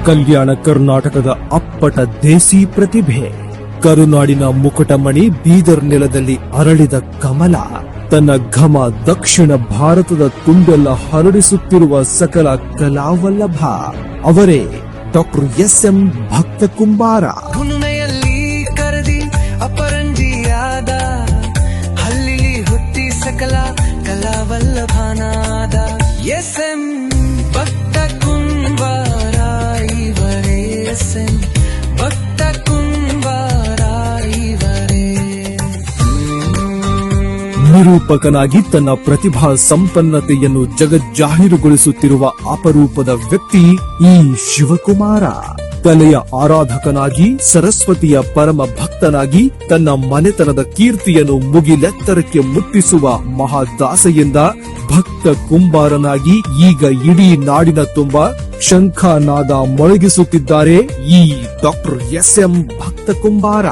ಕಲ್ಯಾಣ ಕರ್ನಾಟಕದ ಅಪ್ಪಟ ದೇಸಿ ಪ್ರತಿಭೆ, ಕರುನಾಡಿನ ಮುಕುಟಮಣಿ, ಬೀದರ್ ನೆಲದಲ್ಲಿ ಅರಳಿದ ಕಮಲ, ತನ್ನ ಘಮ ದಕ್ಷಿಣ ಭಾರತದ ತುಂಬೆಲ್ಲ ಹರಡಿಸುತ್ತಿರುವ ಸಕಲ ಕಲಾವಲ್ಲಭ ಅವರೇ ಡಾಕ್ಟರ್ ಎಸ್.ಎಂ. ಭಕ್ತ ಕುಂಬಾರ. ಹುಣ್ಮೆಯಲ್ಲಿ ಕರದಿ ಅಪರಂಜಿಯಾದ, ಹಳ್ಳಿಲಿ ಹುಟ್ಟಿ ಸಕಲ ಕಲಾವಲ್ಲಭನಾದ ಎಸ್.ಎಂ. ಭಕ್ತ ಕುಂಬಾರ ಇವರೇ, ಎಸ್.ಎಂ. ಭಕ್ತ ಕುಂಬಾರ ಇವರೇ. ನಿರೂಪಕನಾಗಿ ತನ್ನ ಪ್ರತಿಭಾ ಸಂಪನ್ನತೆಯನ್ನು ಜಗಜ್ಜಾಹೀರುಗೊಳಿಸುತ್ತಿರುವ ಅಪರೂಪದ ವ್ಯಕ್ತಿ ಈ ಶಿವಕುಮಾರ. ಕಲೆಯ ಆರಾಧಕನಾಗಿ, ಸರಸ್ವತಿಯ ಪರಮ ಭಕ್ತನಾಗಿ, ತನ್ನ ಮನೆತನದ ಕೀರ್ತಿಯನ್ನು ಮುಗಿಲೆತ್ತರಕ್ಕೆ ಮುಟ್ಟಿಸುವ ಮಹಾದಾಸೆಯಿಂದ ಭಕ್ತ ಕುಂಬಾರನಾಗಿ ಈಗ ಇಡೀ ನಾಡಿನ ತುಂಬ ಶಂಖನಾದ ಮೊಳಗಿಸುತ್ತಿದ್ದಾರೆ ಈ ಡಾಕ್ಟರ್ ಎಸ್.ಎಂ. ಭಕ್ತ ಕುಂಬಾರ.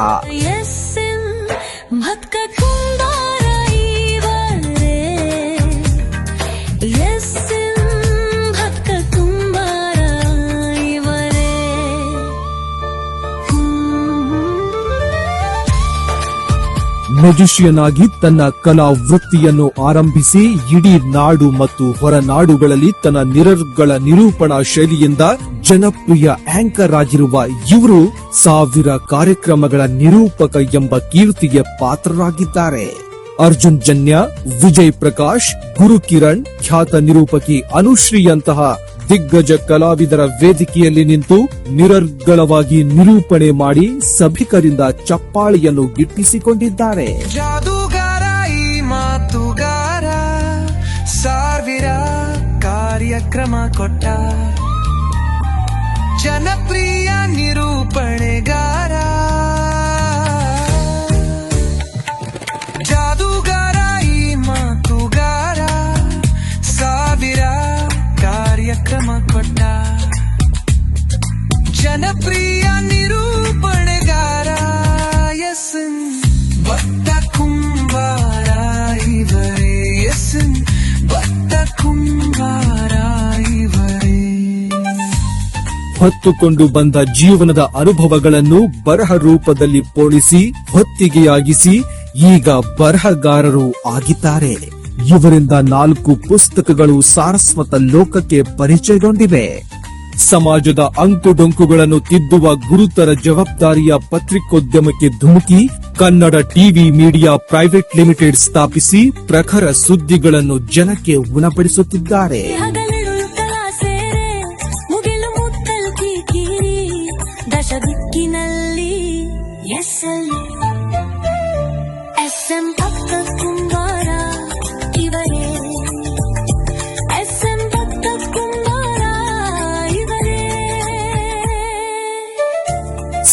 ಮ್ಯೂಜಿಷಿಯನ್ ಆಗಿ ತನ್ನ ಕಲಾ ವೃತ್ತಿಯನ್ನು ಆರಂಭಿಸಿ ಇಡೀ ನಾಡು ಮತ್ತು ಹೊರನಾಡುಗಳಲ್ಲಿ ತನ್ನ ನಿರರ್ಗಳ ನಿರೂಪಣಾ ಶೈಲಿಯಿಂದ ಜನಪ್ರಿಯ ಆಂಕರ್ ಆಗಿರುವ ಇವರು 1000 ಕಾರ್ಯಕ್ರಮಗಳ ನಿರೂಪಕ ಎಂಬ ಕೀರ್ತಿಗೆ ಪಾತ್ರರಾಗಿದ್ದಾರೆ. ಅರ್ಜುನ್ ಜನ್ಯ, ವಿಜಯ್ ಪ್ರಕಾಶ್, ಗುರು ಕಿರಣ್, ಖ್ಯಾತ ನಿರೂಪಕಿ ಅನುಶ್ರೀಯಂತಹ ದಿಗ್ಗಜ ಕಲಾವಿದರ ವೇದಿಕೆಯಲ್ಲಿ ನಿಂತು ನಿರರ್ಗಳವಾಗಿ ನಿರೂಪಣೆ ಮಾಡಿ ಸಭಿಕರಿಂದ ಚಪ್ಪಾಳಿಯನ್ನು ಗಿಟ್ಟಿಸಿಕೊಂಡಿದ್ದಾರೆ. ಜಾದೂಗಾರ ಈ ಮಾತುಗಾರ, 1000 ಕಾರ್ಯಕ್ರಮ ಕೊಟ್ಟ ಜನಪ್ರಿಯ ನಿರೂಪಣೆಗಾರ. ಜಾದೂಗಾರ ಈ ಮಾತುಗಾರ, 1000 ಕಾರ್ಯಕ್ರಮ ಕೊಟ್ಟ ಜನಪ್ರಿಯ ನಿರೂಪಣೆಗಾರ ಎಸ್.ಎಂ. ಭಕ್ತ ಕುಂಬಾರ ಇವರೇ, ಎಸ್.ಎಂ. ಭಕ್ತ ಕುಂಬಾರ ಇವರೇ. ಹೊತ್ತುಕೊಂಡು ಬಂದ ಜೀವನದ ಅನುಭವಗಳನ್ನು ಬರಹ ರೂಪದಲ್ಲಿ ಪೋಣಿಸಿ ಹೊತ್ತಿಗೆಯಾಗಿಸಿ ಈಗ ಬರಹಗಾರರು ಆಗಿದ್ದಾರೆ. ಇವರಿಂದ 4 ಪುಸ್ತಕಗಳು ಸಾರಸ್ವತ ಲೋಕಕ್ಕೆ ಪರಿಚಯಗೊಂಡಿವೆ. ಸಮಾಜದ ಅಂಕುಡೊಂಕುಗಳನ್ನು ತಿದ್ದುವ ಗುರುತರ ಜವಾಬ್ದಾರಿಯ ಪತ್ರಿಕೋದ್ಯಮಕ್ಕೆ ಧುಮುಕಿ Kannada TV media private limited ಸ್ಥಾಪಿಸಿ ಪ್ರಖರ ಸುದ್ದಿಗಳನ್ನು ಜನಕ್ಕೆ ಉಣಬಡಿಸುತ್ತಿದ್ದಾರೆ.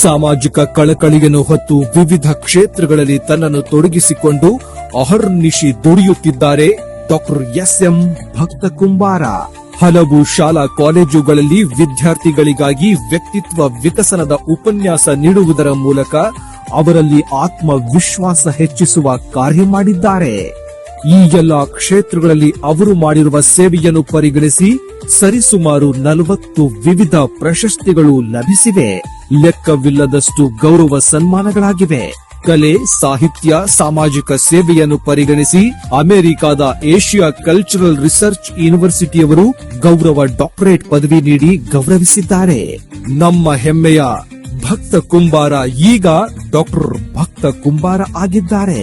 ಸಾಮಾಜಿಕ ಕಳಕಳಿಯನ್ನು ಹೊತ್ತು ವಿವಿಧ ಕ್ಷೇತ್ರಗಳಲ್ಲಿ ತನ್ನನ್ನು ತೊಡಗಿಸಿಕೊಂಡು ಅಹರ್ನಿಶಿ ದುಡಿಯುತ್ತಿದ್ದಾರೆ ಡಾಕ್ಟರ್ ಎಸ್.ಎಂ. ಭಕ್ತ ಕುಂಬಾರ. ಹಲವು ಶಾಲಾ ಕಾಲೇಜುಗಳಲ್ಲಿ ವಿದ್ಯಾರ್ಥಿಗಳಿಗಾಗಿ ವ್ಯಕ್ತಿತ್ವ ವಿಕಸನದ ಉಪನ್ಯಾಸ ನೀಡುವುದರ ಮೂಲಕ ಅವರಲ್ಲಿ ಆತ್ಮವಿಶ್ವಾಸ ಹೆಚ್ಚಿಸುವ ಕಾರ್ಯ ಮಾಡಿದ್ದಾರೆ. ಈ ಎಲ್ಲಾ ಕ್ಷೇತ್ರಗಳಲ್ಲಿ ಅವರು ಮಾಡಿರುವ ಸೇವೆಯನ್ನು ಪರಿಗಣಿಸಿ ಸರಿಸುಮಾರು 40 ವಿವಿಧ ಪ್ರಶಸ್ತಿಗಳು ಲಭಿಸಿವೆ. ಲೆಕ್ಕವಿಲ್ಲದಷ್ಟು ಗೌರವ ಸನ್ಮಾನಗಳಾಗಿವೆ. ಕಲೆ, ಸಾಹಿತ್ಯ, ಸಾಮಾಜಿಕ ಸೇವೆಯನ್ನು ಪರಿಗಣಿಸಿ ಅಮೆರಿಕಾದ ಏಷ್ಯಾ ಕಲ್ಚರಲ್ ರಿಸರ್ಚ್ ಯೂನಿವರ್ಸಿಟಿಯವರು ಗೌರವ ಡಾಕ್ಟರೇಟ್ ಪದವಿ ನೀಡಿ ಗೌರವಿಸಿದ್ದಾರೆ. ನಮ್ಮ ಹೆಮ್ಮೆಯ ಭಕ್ತ ಕುಂಬಾರ ಈಗ ಡಾಕ್ಟರ್ ಭಕ್ತ ಕುಂಬಾರ ಆಗಿದ್ದಾರೆ.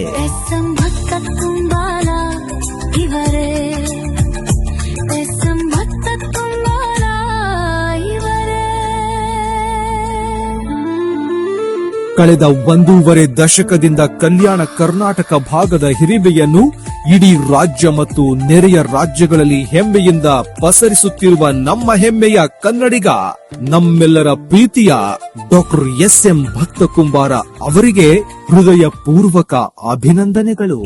ಕಳೆದ 1.5 ದಶಕದಿಂದ ಕಲ್ಯಾಣ ಕರ್ನಾಟಕ ಭಾಗದ ಹಿರಿಮೆಯನ್ನು ಇಡೀ ರಾಜ್ಯ ಮತ್ತು ನೆರೆಯ ರಾಜ್ಯಗಳಲ್ಲಿ ಹೆಮ್ಮೆಯಿಂದ ಪಸರಿಸುತ್ತಿರುವ ನಮ್ಮ ಹೆಮ್ಮೆಯ ಕನ್ನಡಿಗ, ನಮ್ಮೆಲ್ಲರ ಪ್ರೀತಿಯ ಡಾಕ್ಟರ್ ಎಸ್.ಎಂ. ಭಕ್ತ ಕುಂಬಾರ ಅವರಿಗೆ ಹೃದಯ ಪೂರ್ವಕ ಅಭಿನಂದನೆಗಳು.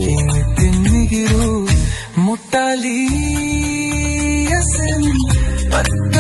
ಮುಟ್ಟಲಿ ಎಸ್.ಎಂ. ಭಕ್ತ